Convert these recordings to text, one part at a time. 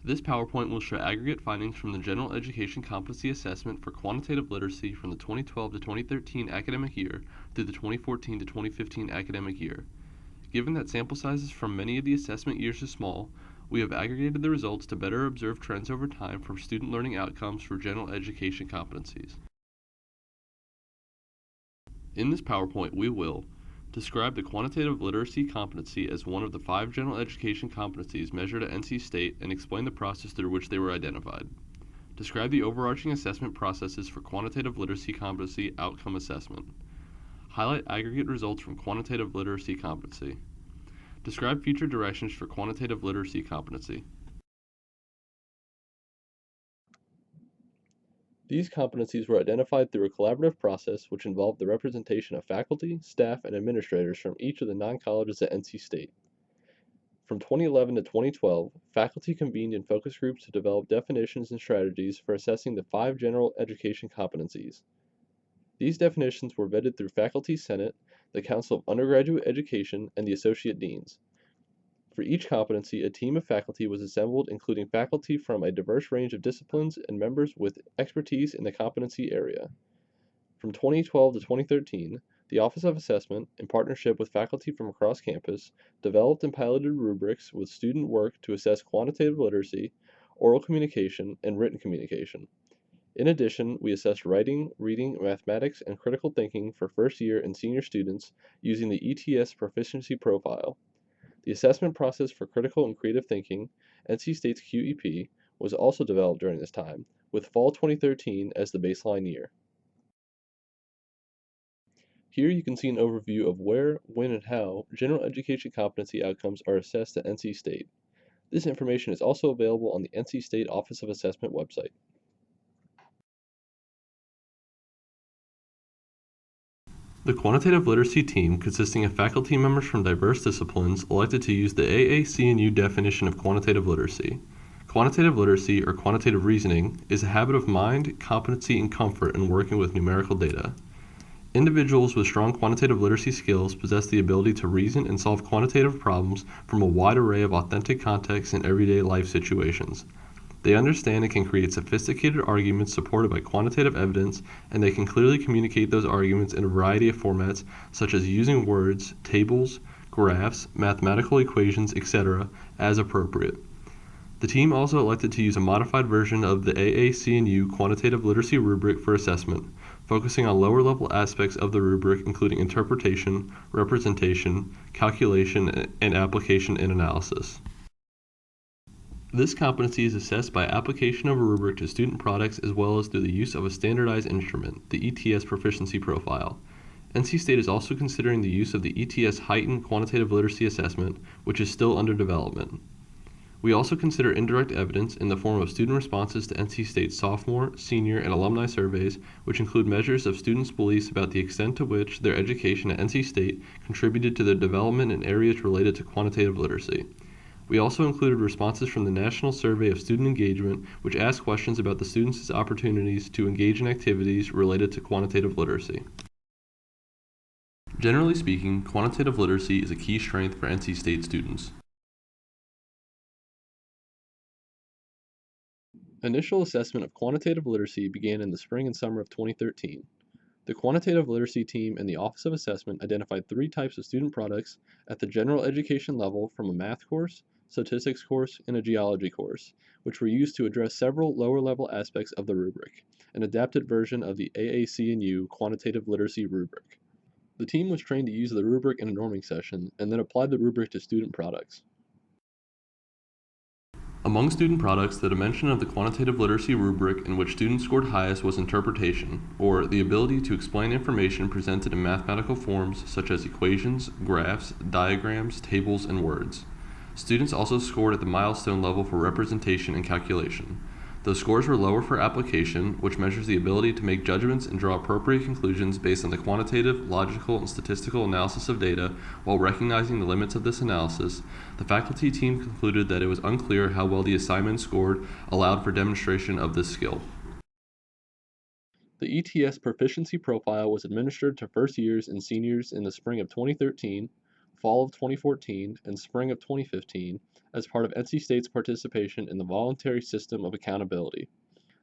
This PowerPoint will show aggregate findings from the General Education Competency Assessment for Quantitative Literacy from the 2012 to 2013 academic year through the 2014 to 2015 academic year. Given that sample sizes from many of the assessment years are small, we have aggregated the results to better observe trends over time for student learning outcomes for general education competencies. In this PowerPoint, we will describe the quantitative literacy competency as one of the 5 general education competencies measured at NC State and explain the process through which they were identified. Describe the overarching assessment processes for quantitative literacy competency outcome assessment. Highlight aggregate results from quantitative literacy competency. Describe future directions for quantitative literacy competency. These competencies were identified through a collaborative process which involved the representation of faculty, staff, and administrators from each of the 9 colleges at NC State. From 2011 to 2012, faculty convened in focus groups to develop definitions and strategies for assessing the 5 general education competencies. These definitions were vetted through Faculty Senate, the Council of Undergraduate Education, and the Associate Deans. For each competency, a team of faculty was assembled including faculty from a diverse range of disciplines and members with expertise in the competency area. From 2012 to 2013, the Office of Assessment, in partnership with faculty from across campus, developed and piloted rubrics with student work to assess quantitative literacy, oral communication, and written communication. In addition, we assessed writing, reading, mathematics, and critical thinking for first year and senior students using the ETS proficiency profile. The assessment process for critical and creative thinking, NC State's QEP, was also developed during this time, with fall 2013 as the baseline year. Here you can see an overview of where, when, and how general education competency outcomes are assessed at NC State. This information is also available on the NC State Office of Assessment website. The quantitative literacy team, consisting of faculty members from diverse disciplines, elected to use the AAC&U definition of quantitative literacy. Quantitative literacy, or quantitative reasoning, is a habit of mind, competency, and comfort in working with numerical data. Individuals with strong quantitative literacy skills possess the ability to reason and solve quantitative problems from a wide array of authentic contexts and everyday life situations. They understand and can create sophisticated arguments supported by quantitative evidence, and they can clearly communicate those arguments in a variety of formats, such as using words, tables, graphs, mathematical equations, etc., as appropriate. The team also elected to use a modified version of the AAC&U quantitative literacy rubric for assessment, focusing on lower-level aspects of the rubric including interpretation, representation, calculation, and application and analysis. This competency is assessed by application of a rubric to student products as well as through the use of a standardized instrument, the ETS proficiency profile. NC State is also considering the use of the ETS heightened quantitative literacy assessment, which is still under development. We also consider indirect evidence in the form of student responses to NC State's sophomore, senior, and alumni surveys, which include measures of students' beliefs about the extent to which their education at NC State contributed to their development in areas related to quantitative literacy. We also included responses from the National Survey of Student Engagement, which asked questions about the students' opportunities to engage in activities related to quantitative literacy. Generally speaking, quantitative literacy is a key strength for NC State students. Initial assessment of quantitative literacy began in the spring and summer of 2013. The quantitative literacy team and the Office of Assessment identified 3 types of student products at the general education level from a math course, statistics course, and a geology course, which were used to address several lower-level aspects of the rubric, an adapted version of the AAC&U quantitative literacy rubric. The team was trained to use the rubric in a norming session and then applied the rubric to student products. Among student products, the dimension of the quantitative literacy rubric in which students scored highest was interpretation, or the ability to explain information presented in mathematical forms such as equations, graphs, diagrams, tables, and words. Students also scored at the milestone level for representation and calculation. Those scores were lower for application, which measures the ability to make judgments and draw appropriate conclusions based on the quantitative, logical, and statistical analysis of data. While recognizing the limits of this analysis, the faculty team concluded that it was unclear how well the assignment scored allowed for demonstration of this skill. The ETS proficiency profile was administered to first years and seniors in the spring of 2013, fall of 2014, and spring of 2015 as part of NC State's participation in the Voluntary System of Accountability.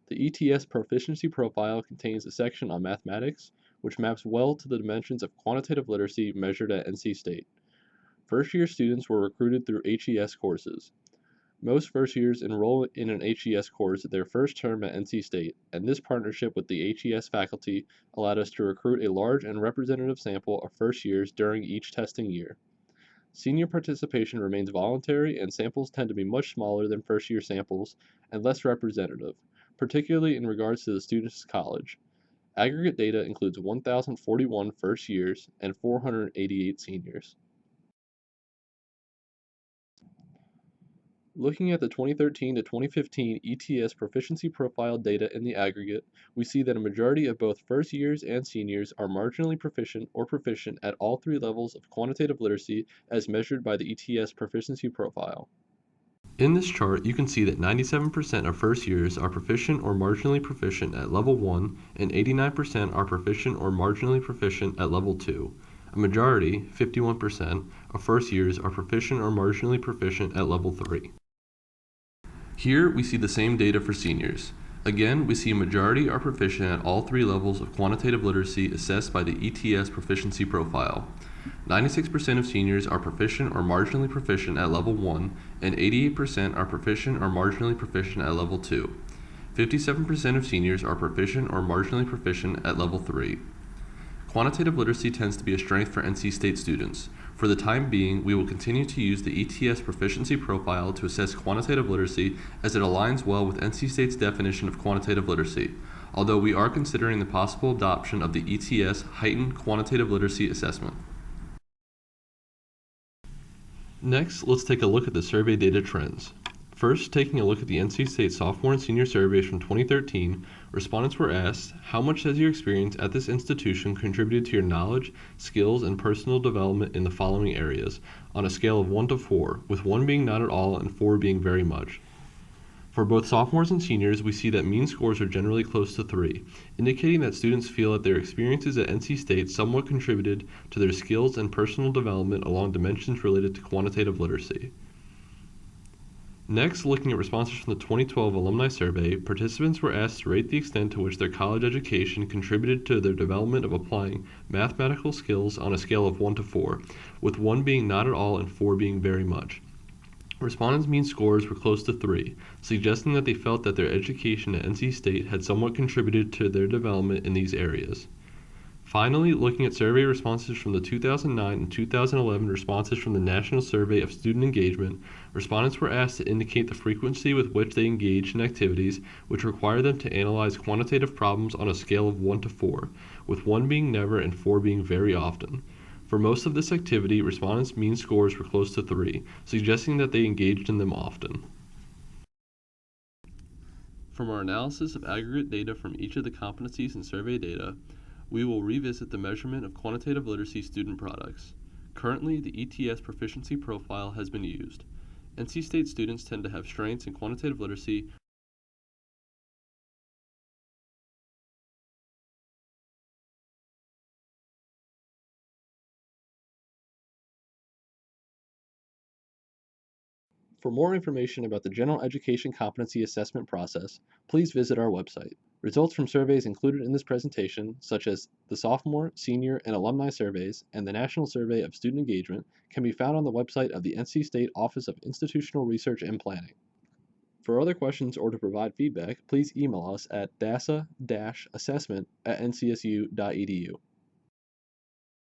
The ETS Proficiency Profile contains a section on mathematics, which maps well to the dimensions of quantitative literacy measured at NC State. First-year students were recruited through HES courses. Most first years enroll in an HES course their first term at NC State, and this partnership with the HES faculty allowed us to recruit a large and representative sample of first years during each testing year. Senior participation remains voluntary, and samples tend to be much smaller than first year samples and less representative, particularly in regards to the student's college. Aggregate data includes 1,041 first years and 488 seniors. Looking at the 2013 to 2015 ETS proficiency profile data in the aggregate, we see that a majority of both first years and seniors are marginally proficient or proficient at all three levels of quantitative literacy as measured by the ETS proficiency profile. In this chart, you can see that 97% of first years are proficient or marginally proficient at level 1, and 89% are proficient or marginally proficient at level 2. A majority, 51%, of first years are proficient or marginally proficient at level 3. Here, we see the same data for seniors. Again, we see a majority are proficient at all three levels of quantitative literacy assessed by the ETS proficiency profile. 96% of seniors are proficient or marginally proficient at level 1, and 88% are proficient or marginally proficient at level 2. 57% of seniors are proficient or marginally proficient at level 3. Quantitative literacy tends to be a strength for NC State students. For the time being, we will continue to use the ETS proficiency profile to assess quantitative literacy as it aligns well with NC State's definition of quantitative literacy, although we are considering the possible adoption of the ETS heightened quantitative literacy assessment. Next, let's take a look at the survey data trends. First, taking a look at the NC State sophomore and senior surveys from 2013, respondents were asked, how much has your experience at this institution contributed to your knowledge, skills, and personal development in the following areas, on a scale of 1 to 4, with 1 being not at all and 4 being very much. For both sophomores and seniors, we see that mean scores are generally close to 3, indicating that students feel that their experiences at NC State somewhat contributed to their skills and personal development along dimensions related to quantitative literacy. Next, looking at responses from the 2012 alumni survey, participants were asked to rate the extent to which their college education contributed to their development of applying mathematical skills on a scale of 1 to 4, with 1 being not at all and 4 being very much. Respondents' mean scores were close to 3, suggesting that they felt that their education at NC State had somewhat contributed to their development in these areas. Finally, looking at survey responses from the 2009 and 2011 responses from the National Survey of Student Engagement, respondents were asked to indicate the frequency with which they engaged in activities which require them to analyze quantitative problems on a scale of 1 to 4, with 1 being never and 4 being very often. For most of this activity, respondents' mean scores were close to 3, suggesting that they engaged in them often. From our analysis of aggregate data from each of the competencies and survey data, we will revisit the measurement of quantitative literacy student products. Currently, the ETS proficiency profile has been used. NC State students tend to have strengths in quantitative literacy. For more information about the General Education Competency Assessment process, please visit our website. Results from surveys included in this presentation, such as the sophomore, senior, and alumni surveys, and the National Survey of Student Engagement, can be found on the website of the NC State Office of Institutional Research and Planning. For other questions or to provide feedback, please email us at dasa-assessment@ncsu.edu.